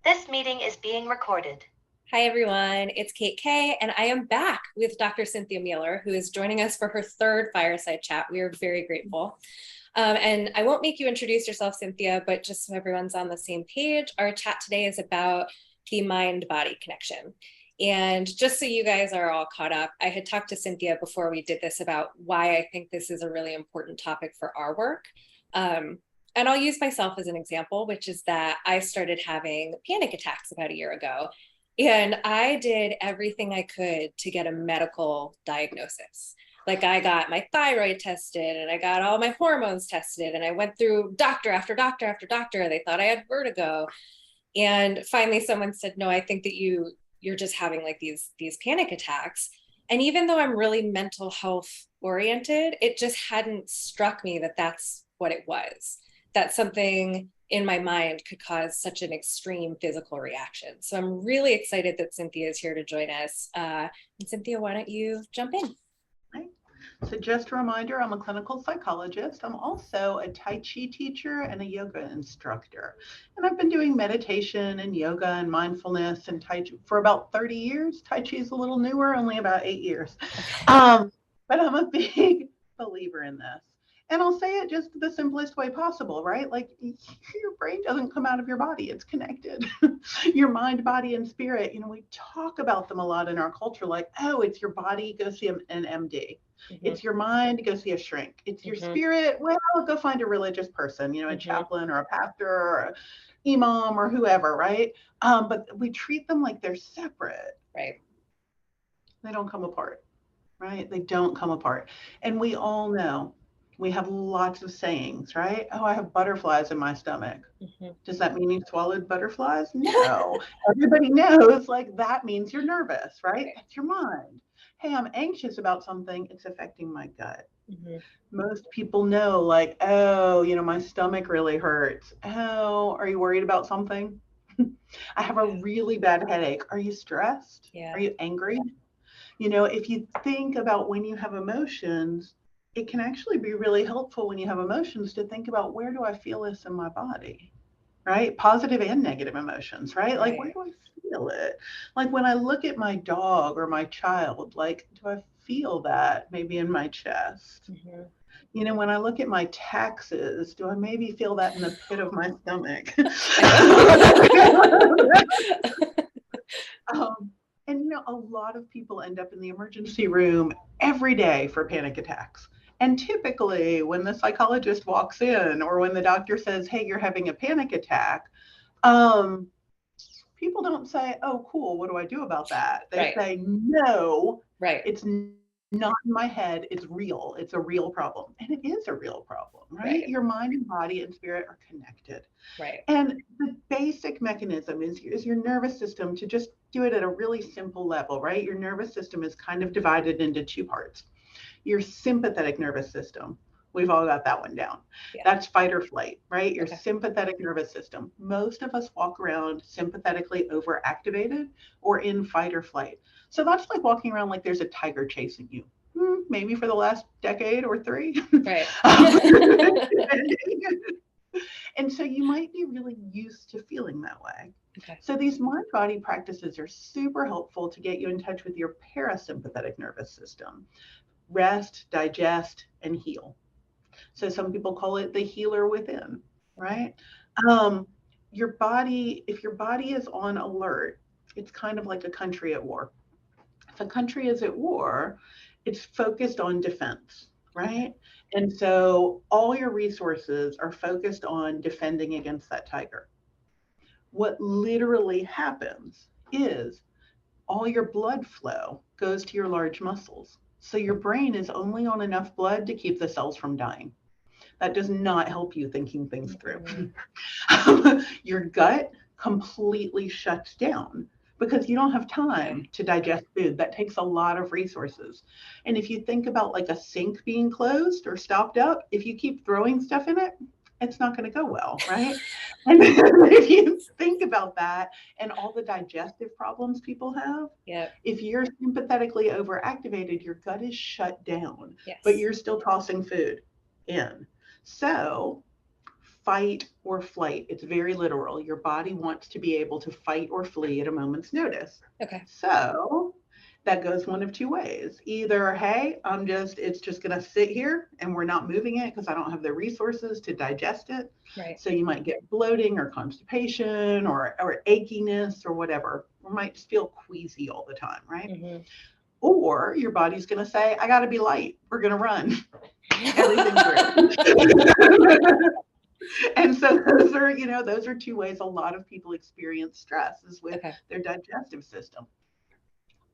This meeting is being recorded. Hi, everyone. It's Kate Kay, and I am back with Dr. Cynthia Mealer, who is joining us for her third fireside chat. We are very grateful. And I won't make you introduce yourself, Cynthia, but just so everyone's on the same page, our chat today is about the mind-body connection. And just so you guys are all caught up, I had talked to Cynthia before we did this about why I think this is a really important topic for our work. And I'll use myself as an example, which is that I started having panic attacks about a year ago. And I did everything I could to get a medical diagnosis. Like I got my thyroid tested and I got all my hormones tested and I went through doctor after doctor after doctor. They thought I had vertigo. And finally someone said, no, I think that you're just having like these panic attacks. And even though I'm really mental health oriented, it just hadn't struck me that that's what it was, that something in my mind could cause such an extreme physical reaction. So I'm really excited that Cynthia is here to join us. And Cynthia, why don't you jump in? Right. So just a reminder, I'm a clinical psychologist. I'm also a Tai Chi teacher and a yoga instructor. And I've been doing meditation and yoga and mindfulness and Tai Chi for about 30 years. Tai Chi is a little newer, only about 8 years. But I'm a big believer in this. And I'll say it just the simplest way possible, right? Like your brain doesn't come out of your body. It's connected. Your mind, body, and spirit. We talk about them a lot in our culture, like, oh, it's your body, go see an MD. Mm-hmm. It's your mind, go see a shrink. It's your spirit, well, go find a religious person, a chaplain or a pastor or an imam or whoever, right? But we treat them like they're separate. Right. They don't come apart, right? They don't come apart. And we all know. We have lots of sayings, right? Oh, I have butterflies in my stomach. Mm-hmm. Does that mean you swallowed butterflies? No. Everybody knows like that means you're nervous, right? That's your mind. Hey, I'm anxious about something. It's affecting my gut. Mm-hmm. Most people know like, oh, my stomach really hurts. Oh, are you worried about something? I have a really bad headache. Are you stressed? Yeah. Are you angry? If you think about when you have emotions, it can actually be really helpful when you have emotions to think about where do I feel this in my body, right? Positive and negative emotions, right? Like where do I feel it? Like when I look at my dog or my child, like do I feel that maybe in my chest? Mm-hmm. When I look at my taxes, do I maybe feel that in the pit of my stomach? And a lot of people end up in the emergency room every day for panic attacks. And typically when the psychologist walks in or when the doctor says, hey, you're having a panic attack, people don't say, oh, cool, what do I do about that? They say, no, it's not in my head. It's real. It's a real problem. And it is a real problem, right? Your mind and body and spirit are connected. Right. And the basic mechanism is your nervous system, to just do it at a really simple level, right? Your nervous system is kind of divided into two parts. Your sympathetic nervous system, we've all got that one down. Yeah. That's fight or flight, right? Your sympathetic nervous system. Most of us walk around sympathetically overactivated or in fight or flight. So that's like walking around like there's a tiger chasing you. Maybe for the last decade or 3. Right. And so you might be really used to feeling that way. Okay. So these mind-body practices are super helpful to get you in touch with your parasympathetic nervous system. Rest, digest, and heal. So some people call it the healer within, right? Your body, if your body is on alert, it's kind of like a country at war. If a country is at war, it's focused on defense, right? And so all your resources are focused on defending against that tiger. What literally happens is all your blood flow goes to your large muscles. So your brain is only on enough blood to keep the cells from dying. That does not help you thinking things through. Your gut completely shuts down because you don't have time to digest food. That takes a lot of resources. And if you think about like a sink being closed or stopped up, if you keep throwing stuff in it, it's not going to go well, right? And if you think about that and all the digestive problems people have, if you're sympathetically overactivated, your gut is shut down, but you're still tossing food in. So fight or flight. It's very literal. Your body wants to be able to fight or flee at a moment's notice. Okay. So that goes one of two ways. Either, hey, it's just going to sit here and we're not moving it because I don't have the resources to digest it. Right. So you might get bloating or constipation or achiness or whatever, or might just feel queasy all the time, right? Mm-hmm. Or your body's going to say, I got to be light. We're going to run. Everything's great. And so those are two ways a lot of people experience stress is with their digestive system.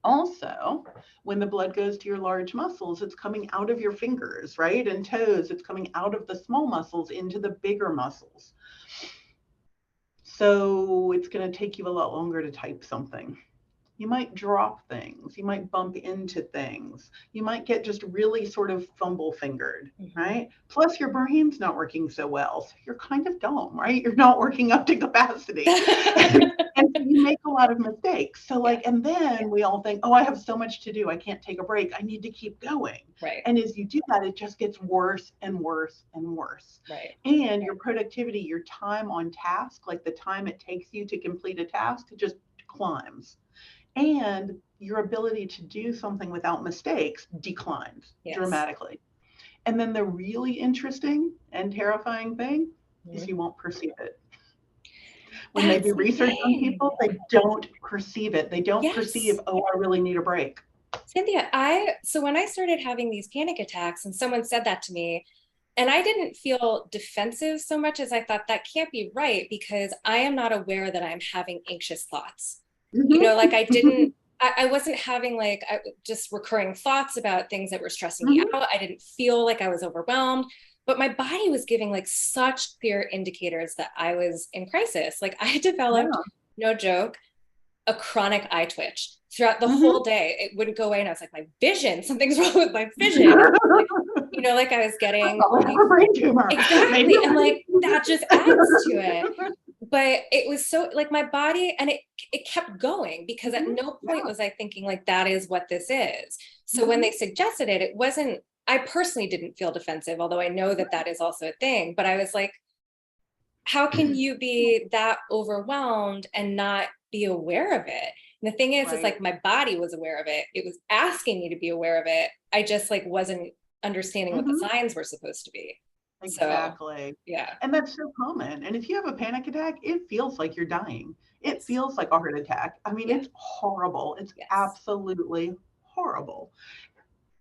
Also, when the blood goes to your large muscles, it's coming out of your fingers, right? And toes, it's coming out of the small muscles into the bigger muscles. So it's going to take you a lot longer to type something. You might drop things. You might bump into things. You might get just really sort of fumble fingered, right? Plus your brain's not working so well. So you're kind of dumb, right? You're not working up to capacity. And you make a lot of mistakes. So and then we all think, oh, I have so much to do. I can't take a break. I need to keep going. Right. And as you do that, it just gets worse and worse and worse. Right. And your productivity, your time on task, like the time it takes you to complete a task, just climbs. And your ability to do something without mistakes declines dramatically. And then the really interesting and terrifying thing is you won't perceive it. When they do research on people, they don't perceive it. They don't perceive, oh, I really need a break. Cynthia, so when I started having these panic attacks and someone said that to me, and I didn't feel defensive so much as I thought that can't be right because I am not aware that I'm having anxious thoughts. Like I wasn't having just recurring thoughts about things that were stressing me out. I didn't feel like I was overwhelmed, but my body was giving such clear indicators that I was in crisis. Like I developed, no joke, a chronic eye twitch throughout the whole day. It wouldn't go away. And I was like, my vision, something's wrong with my vision. I was getting a brain tumor. Exactly. And that just adds to it. But it was so my body, and it kept going because at no point was I thinking that is what this is. So when they suggested it, it wasn't, I personally didn't feel defensive, although I know that is also a thing. But I was like, how can you be that overwhelmed and not be aware of it? And the thing is, it's my body was aware of it. It was asking me to be aware of it. I just wasn't understanding what the signs were supposed to be. Exactly. So, yeah. And that's so common. And if you have a panic attack, it feels like you're dying. It feels like a heart attack. I mean, it's horrible. It's absolutely horrible.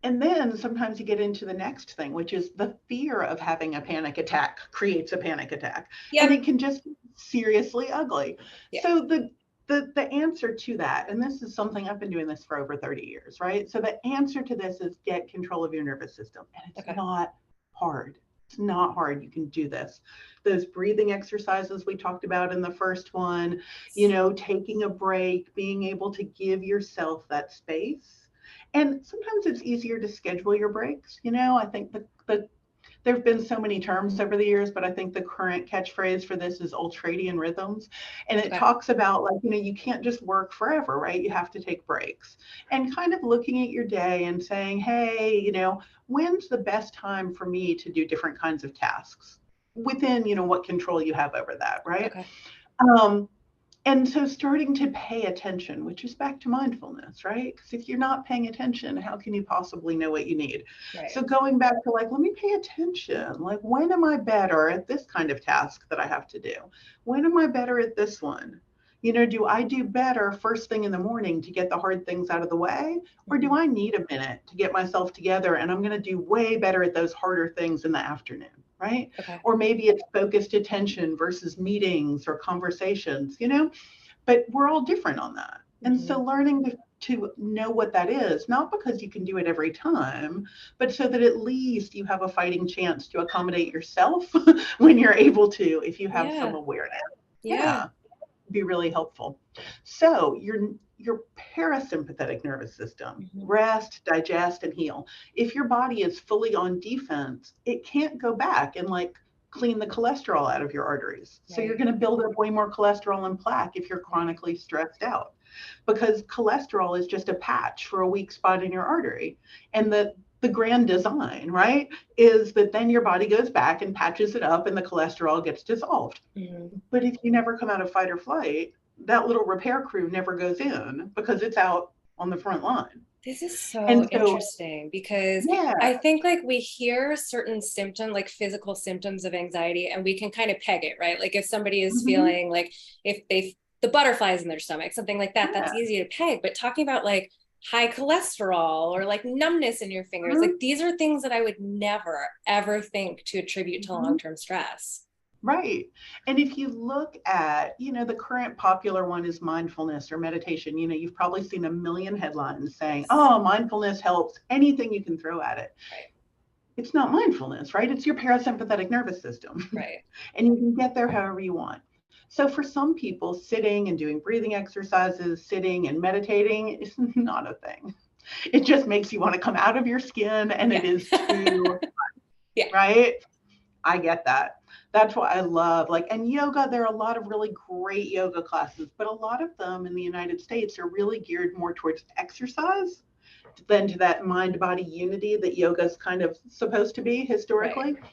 And then sometimes you get into the next thing, which is the fear of having a panic attack creates a panic attack. And it can just be seriously ugly. So the answer to that, and this is something I've been doing this for over 30 years, right? So the answer to this is get control of your nervous system. And it's not hard. It's not hard. You can do this. Those breathing exercises we talked about in the first one, taking a break, being able to give yourself that space. And sometimes it's easier to schedule your breaks. I think there have been so many terms over the years, but I think the current catchphrase for this is ultradian rhythms. And it talks about you can't just work forever, right? You have to take breaks and kind of looking at your day and saying, hey, when's the best time for me to do different kinds of tasks within, what control you have over that, right? And so starting to pay attention, which is back to mindfulness, right? Because if you're not paying attention, how can you possibly know what you need? Right. So going back to let me pay attention. When am I better at this kind of task that I have to do? When am I better at this one? Do I do better first thing in the morning to get the hard things out of the way? Or do I need a minute to get myself together and I'm going to do way better at those harder things in the afternoon? Right? Or maybe it's focused attention versus meetings or conversations, but we're all different on that. And so learning to know what that is, not because you can do it every time, but so that at least you have a fighting chance to accommodate yourself when you're able to, if you have some awareness. Be really helpful. So your parasympathetic nervous system, rest, digest, and heal. If your body is fully on defense, it can't go back and clean the cholesterol out of your arteries. So you're going to build up way more cholesterol and plaque if you're chronically stressed out, because cholesterol is just a patch for a weak spot in your artery. And the grand design, right, is that then your body goes back and patches it up and the cholesterol gets dissolved. But if you never come out of fight or flight, that little repair crew never goes in because it's out on the front line. This is so And so, interesting because yeah, I think like we hear certain symptoms, like physical symptoms of anxiety, and we can kind of peg it, right? Like if somebody is feeling like if the butterflies in their stomach, something like that, that's easy to peg. But talking about like high cholesterol or like numbness in your fingers, like these are things that I would never, ever think to attribute to long-term stress. Right. And if you look at, the current popular one is mindfulness or meditation. You've probably seen a million headlines saying, oh, mindfulness helps, anything you can throw at it. Right. It's not mindfulness, right? It's your parasympathetic nervous system. Right. And you can get there however you want. So for some people, sitting and doing breathing exercises, sitting and meditating is not a thing. It just makes you want to come out of your skin, and it is too right? I get that. That's what I love. And yoga, there are a lot of really great yoga classes, but a lot of them in the United States are really geared more towards exercise than to that mind-body unity that yoga is kind of supposed to be historically. Right.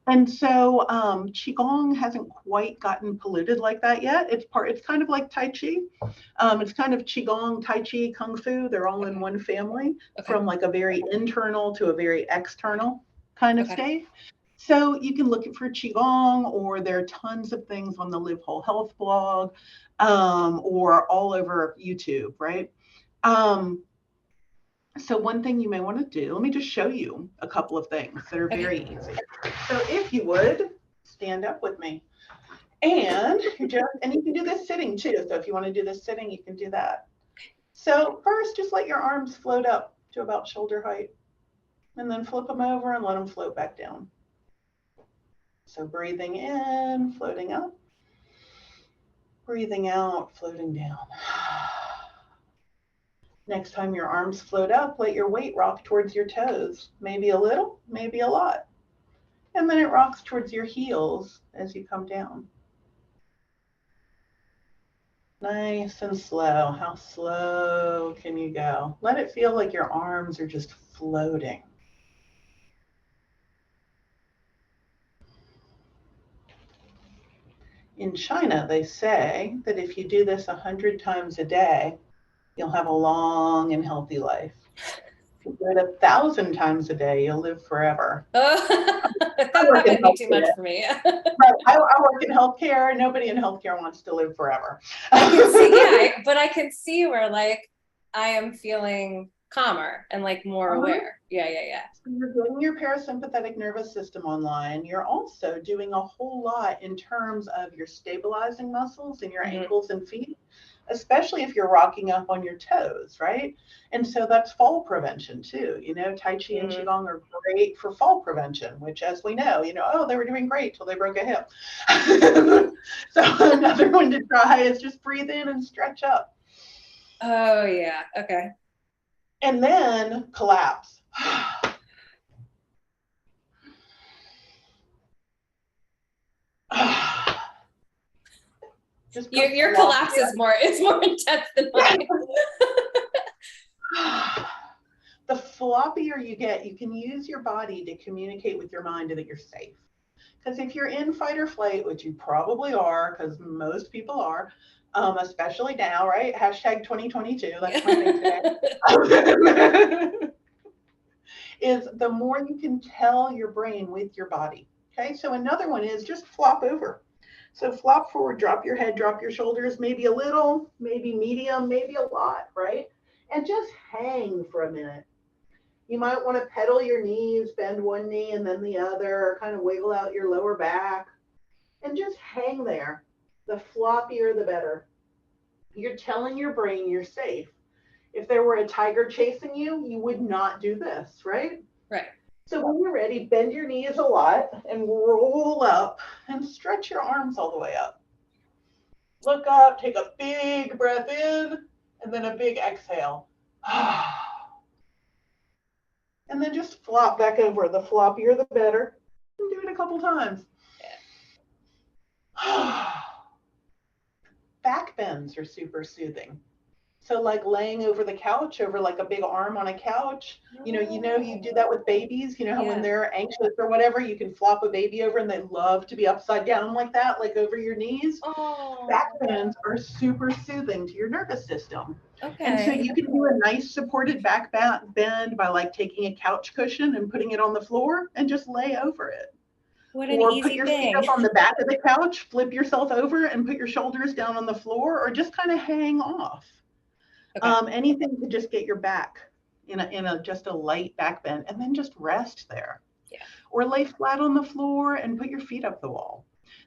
And so Qigong hasn't quite gotten polluted like that yet. It's kind of like Tai Chi. It's kind of Qigong, Tai Chi, Kung Fu. They're all in one family, from like a very internal to a very external kind of state. So you can look for Qigong, or there are tons of things on the Live Whole Health blog, or all over YouTube, right? So one thing you may want to do, let me just show you a couple of things that are very easy. So if you would, stand up with me. And you can do this sitting too. So if you want to do this sitting, you can do that. So first, just let your arms float up to about shoulder height, and then flip them over and let them float back down. So breathing in, floating up. Breathing out, floating down. Next time your arms float up, let your weight rock towards your toes. Maybe a little, maybe a lot. And then it rocks towards your heels as you come down. Nice and slow. How slow can you go? Let it feel like your arms are just floating. In China, they say that if you do this 100 times a day, you'll have a long and healthy life. If you do it 1,000 times a day, you'll live forever. That would be too much for me. Right. I work in healthcare. Nobody in healthcare wants to live forever. I can see, but I can see where I am feeling calmer and more aware. Yeah. So you're getting your parasympathetic nervous system online. You're also doing a whole lot in terms of your stabilizing muscles in your ankles and feet, especially if you're rocking up on your toes, right? And so that's fall prevention too. Tai Chi and Qigong are great for fall prevention, which, as we know, they were doing great till they broke a hip. So another one to try is just breathe in and stretch up. Oh yeah, okay. And then collapse. Just your collapse is more intense than mine. The floppier you get, you can use your body to communicate with your mind that you're safe. Because if you're in fight or flight, which you probably are, because most people are, especially now, right? Hashtag 2022, that's my thing today. Is the more you can tell your brain with your body. Okay, so another one is just flop over. So flop forward, drop your head, drop your shoulders, maybe a little, maybe medium, maybe a lot, right? And just hang for a minute. You might want to pedal your knees, bend one knee and then the other, kind of wiggle out your lower back, and just hang there. The floppier, the better. You're telling your brain you're safe. If there were a tiger chasing you, you would not do this, right? Right. So when you're ready, bend your knees a lot and roll up and stretch your arms all the way up. Look up, take a big breath in, and then a big exhale. And then just flop back over. The floppier, the better. And do it a couple times. Yeah. Back bends are super soothing. So like laying over the couch, over like a big arm on a couch, you do that with babies, how when they're anxious or whatever, you can flop a baby over and they love to be upside down like that, like over your knees. Back bends are super soothing to your nervous system. Okay. And so you can do a nice supported back bend by like taking a couch cushion and putting it on the floor and just lay over it. What an Or easy put your thing. feet up on the back of the couch, flip yourself over and put your shoulders down on the floor, or just kind of hang off. Okay. Anything to just get your back in a just a light back bend, and then just rest there. Yeah. Or lay flat on the floor and put your feet up the wall.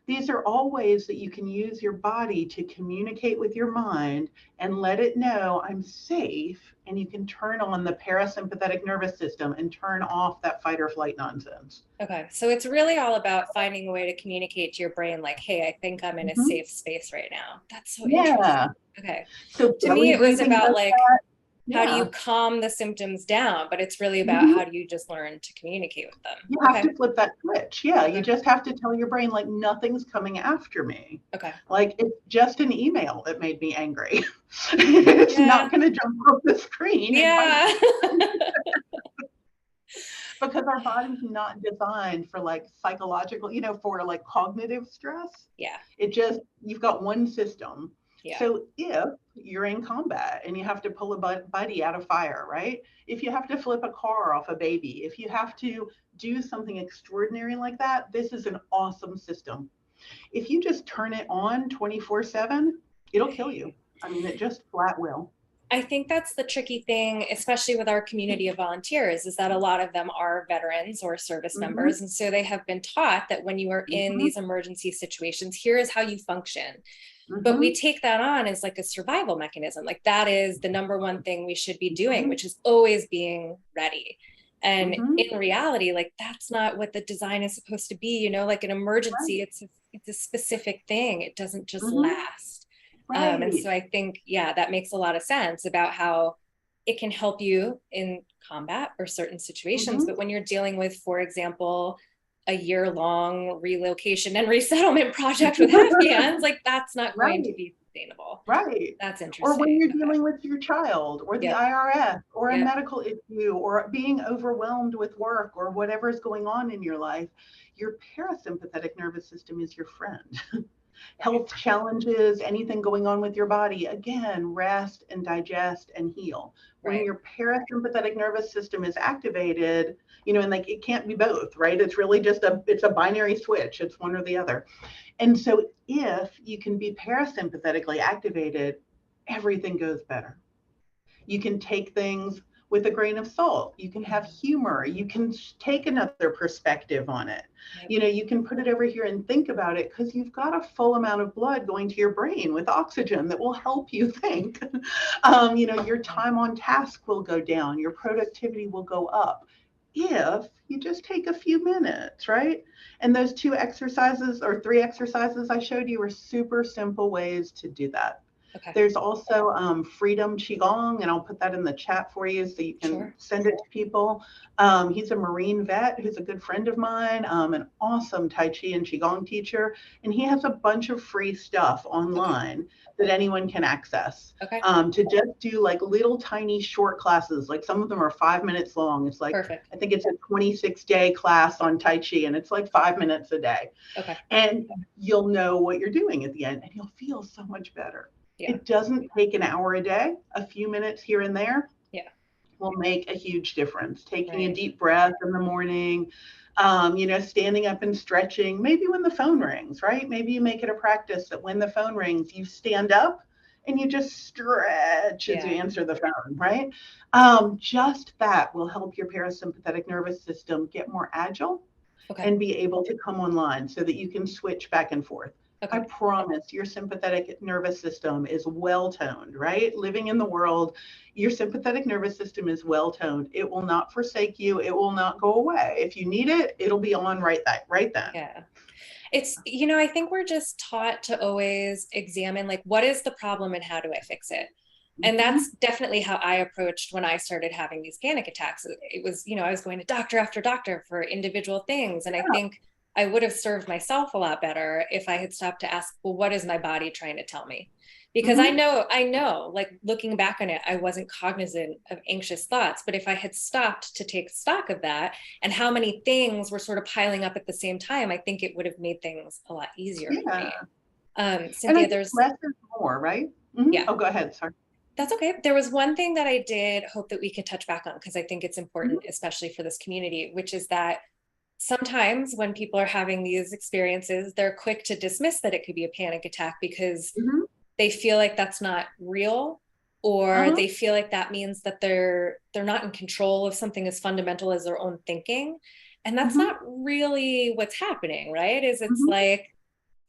These are all ways that you can use your body to communicate with your mind and let it know I'm safe, and you can turn on the parasympathetic nervous system and turn off that fight or flight nonsense. Okay, so it's really all about finding a way to communicate to your brain like, hey, I think I'm in a safe space right now. That's so interesting. Okay. So to me, it was about like, how do you Yeah. calm the symptoms down? But it's really about how do you just learn to communicate with them? You have to flip that switch. Yeah, you just have to tell your brain, like, nothing's coming after me. Okay. Like, it's just an email that made me angry. It's not going to jump off the screen. Yeah. Because our body's not designed for like psychological, for like cognitive stress. Yeah. It just, you've got one system. Yeah. So if you're in combat and you have to pull a buddy out of fire, right? If you have to flip a car off a baby, if you have to do something extraordinary like that, this is an awesome system. If you just turn it on 24/7, it'll kill you. I mean, it just flat will. I think that's the tricky thing, especially with our community of volunteers, is that a lot of them are veterans or service members. And so they have been taught that when you are in these emergency situations, here is how you function. But we take that on as like a survival mechanism. Like that is the number one thing we should be doing, which is always being ready. And in reality, like that's not what the design is supposed to be, like an emergency, it's a specific thing. It doesn't just last. And so I think, that makes a lot of sense about how it can help you in combat or certain situations. But when you're dealing with, for example, a year-long relocation and resettlement project with Afghans, like that's not going to be sustainable. Right. That's interesting. Or when you're dealing with your child or the IRS or a medical issue or being overwhelmed with work or whatever is going on in your life, your parasympathetic nervous system is your friend. Health challenges, anything going on with your body, again, rest and digest and heal. When your parasympathetic nervous system is activated, and like it can't be both, right? It's really just it's a binary switch. It's one or the other. And so if you can be parasympathetically activated, everything goes better. You can take things with a grain of salt. You can have humor. You can take another perspective on it. You can put it over here and think about it because you've got a full amount of blood going to your brain with oxygen that will help you think. Your time on task will go down. Your productivity will go up if you just take a few minutes, right? And those 2 exercises or 3 exercises I showed you are super simple ways to do that. Okay. There's also Freedom Qigong, and I'll put that in the chat for you so you can send it to people. He's a Marine vet who's a good friend of mine, an awesome Tai Chi and Qigong teacher, and he has a bunch of free stuff online that anyone can access to just do like little tiny short classes. Like some of them are 5 minutes long. It's like, I think it's a 26-day class on Tai Chi, and it's like 5 minutes a day. Okay. And you'll know what you're doing at the end, and you'll feel so much better. It doesn't take an hour a day. A few minutes here and there will make a huge difference. Taking a deep breath in the morning, standing up and stretching, maybe when the phone rings, right? Maybe you make it a practice that when the phone rings, you stand up and you just stretch as you answer the phone, right? Just that will help your parasympathetic nervous system get more agile and be able to come online so that you can switch back and forth. I promise your sympathetic nervous system is well-toned, right? Living in the world, your sympathetic nervous system is well-toned. It will not forsake you. It will not go away. If you need it, it'll be on right then. Yeah. It's, I think we're just taught to always examine like, what is the problem and how do I fix it? And that's definitely how I approached when I started having these panic attacks. It was, I was going to doctor after doctor for individual things. And I think I would have served myself a lot better if I had stopped to ask, well, what is my body trying to tell me? Because Mhm. I know, like looking back on it, I wasn't cognizant of anxious thoughts. But if I had stopped to take stock of that and how many things were sort of piling up at the same time, I think it would have made things a lot easier for Yeah. me. And I Cynthia, think there's, less is more, right? Mhm. yeah, Oh, go ahead. Sorry. that's okay. There was one thing that I did hope that we could touch back on because I think it's Mhm. important, especially for this community, which is that sometimes when people are having these experiences, they're quick to dismiss that it could be a panic attack because Mhm. they feel like that's not real, or Uh-huh. they feel like that means that they're not in control of something as fundamental as their own thinking. And that's Mhm. not really what's happening, right? Is it's Mhm. like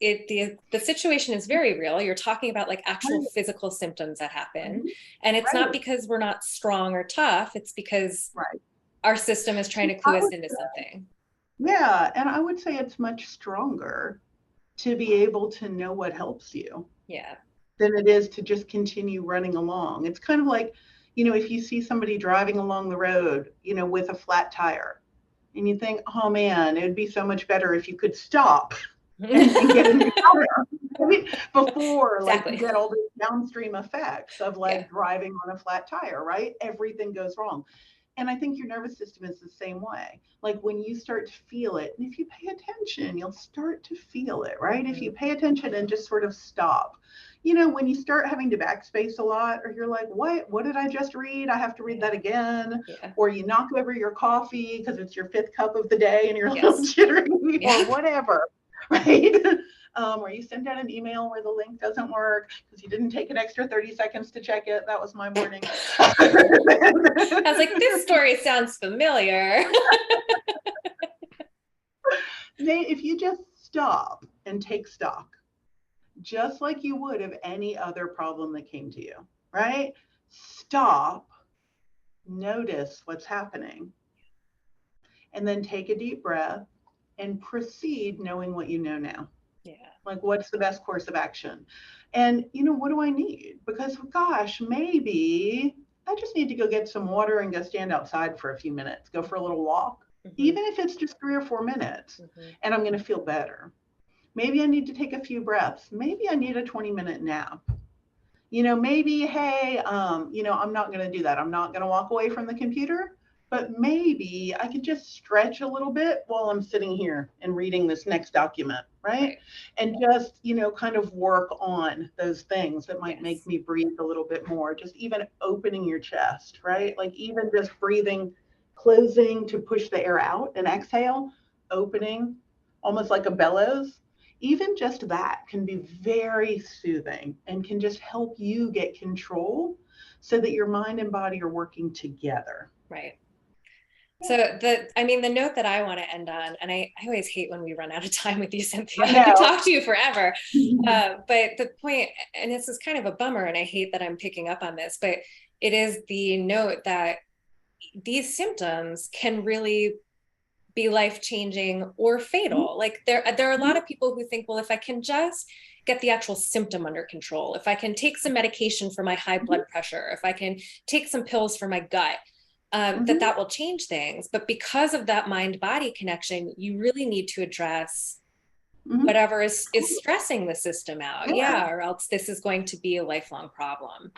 the situation is very real. You're talking about like actual Right. physical symptoms that happen. Mhm. And it's not Right. because we're not strong or tough, it's because Right. our system is trying So to I clue us would into say, something. yeah, and I would say it's much stronger to be able to know what helps you Yeah. than it is to just continue running along. It's kind of like, if you see somebody driving along the road, with a flat tire, and you think, oh man, it would be so much better if you could stop and get a new tire, right? Before like you Exactly. get all the downstream effects of Yeah. like driving on a flat tire, right? Everything goes wrong. And I think your nervous system is the same way. Like when you start to feel it, and if you pay attention, you'll start to feel it, right? If you Mhm. pay attention and just sort of stop. When you start having to backspace a lot, or you're like, what did I just read? I have to read Yeah. that again. Yeah. Or you knock over your coffee because it's your fifth cup of the day and you're a little Yes. jittery, or Yeah. whatever, right? Or you send out an email where the link doesn't work because you didn't take an extra 30 seconds to check it. That was my morning. I was like, this story sounds familiar. If you just stop and take stock, just like you would of any other problem that came to you, right? Stop, notice what's happening, and then take a deep breath and proceed knowing what you know now. Yeah. Like, what's the best course of action? And, what do I need? Because, gosh, maybe I just need to go get some water and go stand outside for a few minutes, go for a little walk, Hmm. even if it's just 3 or 4 minutes, Hmm. and I'm going to feel better. Maybe I need to take a few breaths. Maybe I need a 20-minute nap. Maybe, hey, I'm not going to do that. I'm not going to walk away from the computer, but maybe I could just stretch a little bit while I'm sitting here and reading this next document, right? Right. And just, kind of work on those things that might make Yes. me breathe a little bit more. Just even opening your chest, right? Right. Like even just breathing, closing to push the air out and exhale, opening, almost like a bellows. Even just that can be very soothing and can just help you get control so that your mind and body are working together. Right. So the note that I want to end on, and I always hate when we run out of time with you, Cynthia. I I could know. talk to you forever. But the point, and this is kind of a bummer, and I hate that I'm picking up on this, but it is the note that these symptoms can really be life-changing or fatal. Like there are a lot of people who think, well, if I can just get the actual symptom under control, if I can take some medication for my high blood pressure, if I can take some pills for my gut, that will change things. But because of that mind-body connection, you really need to address whatever is stressing the system out. Yeah. Yeah, or else this is going to be a lifelong problem.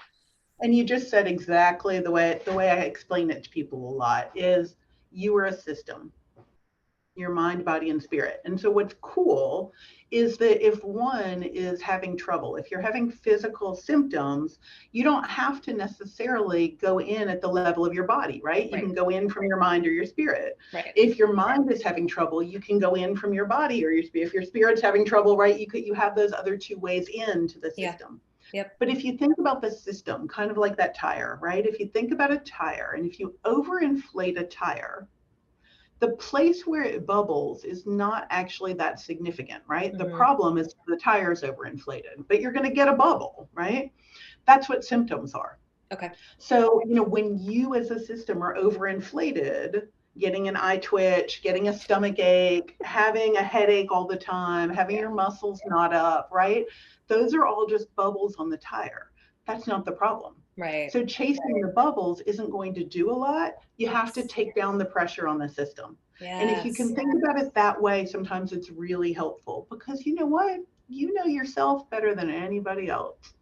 And you just said exactly the way I explain it to people a lot is you are a system, your mind, body, and spirit. And so what's cool is that if one is having trouble, if you're having physical symptoms, you don't have to necessarily go in at the level of your body, right? You Right. can go in from your mind or your spirit. Right. If your mind is having trouble, you can go in from your body or your spirit. If your spirit's having trouble, right, you have those other two ways into the Yeah. system. Yep. But if you think about the system, kind of like that tire, right? If you think about a tire and if you overinflate a tire, the place where it bubbles is not actually that significant, right? Mm-hmm. The problem is the tire's overinflated, but you're going to get a bubble, right? That's what symptoms are. Okay. So, when you as a system are overinflated, getting an eye twitch, getting a stomach ache, having a headache all the time, having your muscles knot up, right? Those are all just bubbles on the tire. That's not the problem. Right. So chasing the bubbles isn't going to do a lot. You have to take down the pressure on the system. And if you Yes. can think about it that way, sometimes it's really helpful, because you know what? You know yourself better than anybody else.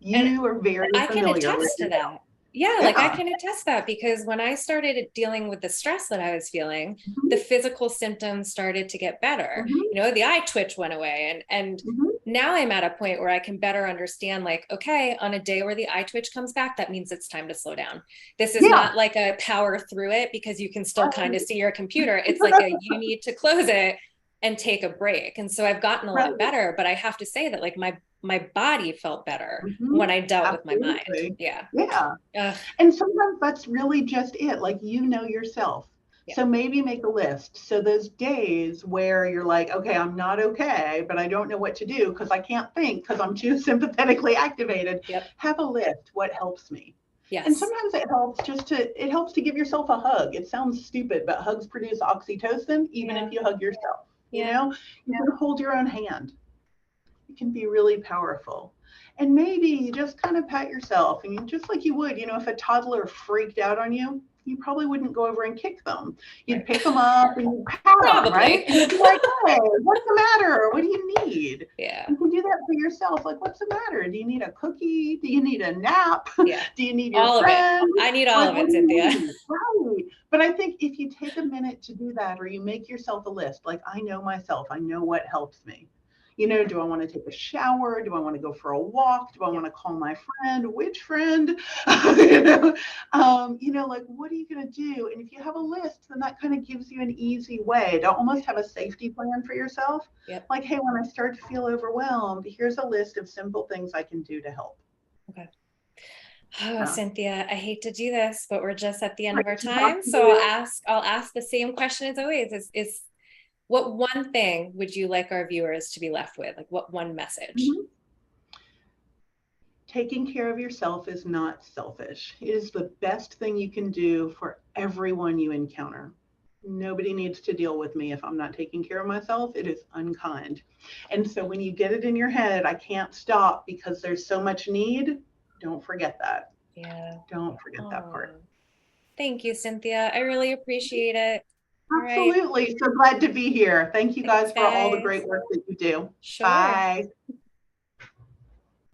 And You are very I can familiar with attest to yourself. that. Yeah, like I Yeah. can attest that, because when I started dealing with the stress that I was feeling, Mhm, the physical symptoms started to get better. mhm, You know, the eye twitch went away, and mhm. now I'm at a point where I can better understand, like, okay, on a day where the eye twitch comes back, that means it's time to slow down. This is Yeah. not like a power through it because you can still kind of Right. see your computer. It's like a you need to close it and take a break. And so I've gotten a Right. lot better, but I have to say that, like, my body felt better Mhm. when I dealt with my mind. Absolutely. Yeah. Yeah. Ugh, And sometimes that's really just it. Like, you know yourself. yeah. So maybe make a list. So those days where you're like, okay, I'm not okay, but I don't know what to do because I can't think because I'm too sympathetically activated. Yep. Have a list. What helps me? And Yes. sometimes it helps to give yourself a hug. It sounds stupid, but hugs produce oxytocin, even Yeah. if you hug yourself. You Yeah. know, you can hold your own hand. It can be really powerful. And maybe you just kind of pat yourself, and you, just like you would, if a toddler freaked out on you, you probably wouldn't go over and kick them. You'd Right. pick them up and you'd pat them, right? Probably. And you'd be like, hey, what's the matter? What do you need? Yeah. You can do that for yourself. Like, what's the matter? Do you need a cookie? Do you need a nap? Yeah. Do you need your All of it. friend? I need all Like, of what it, do you Cynthia. need? Right. But I think if you take a minute to do that, or you make yourself a list, like, I know myself, I know what helps me. Do I want to take a shower? Do I want to go for a walk? Do I want to call my friend? Which friend? Like, what are you going to do? And if you have a list, then that kind of gives you an easy way to almost have a safety plan for yourself. Yep. Like, hey, when I start to feel overwhelmed, here's a list of simple things I can do to help. Okay. Oh, Cynthia, I hate to do this, but we're just at the end of our Great to talk time. to So you. I'll ask the same question as always, is what one thing would you like our viewers to be left with? Like, what one message? Mhm. Taking care of yourself is not selfish. It is the best thing you can do for everyone you encounter. Nobody needs to deal with me if I'm not taking care of myself. It is unkind. And so when you get it in your head, I can't stop because there's so much need, don't forget that. Yeah. Don't forget that part. Thank you, Cynthia. I really appreciate it. All right. Absolutely. So glad to be here. Thank you Thanks, guys for all the guys. great work that you do. Sure. Bye.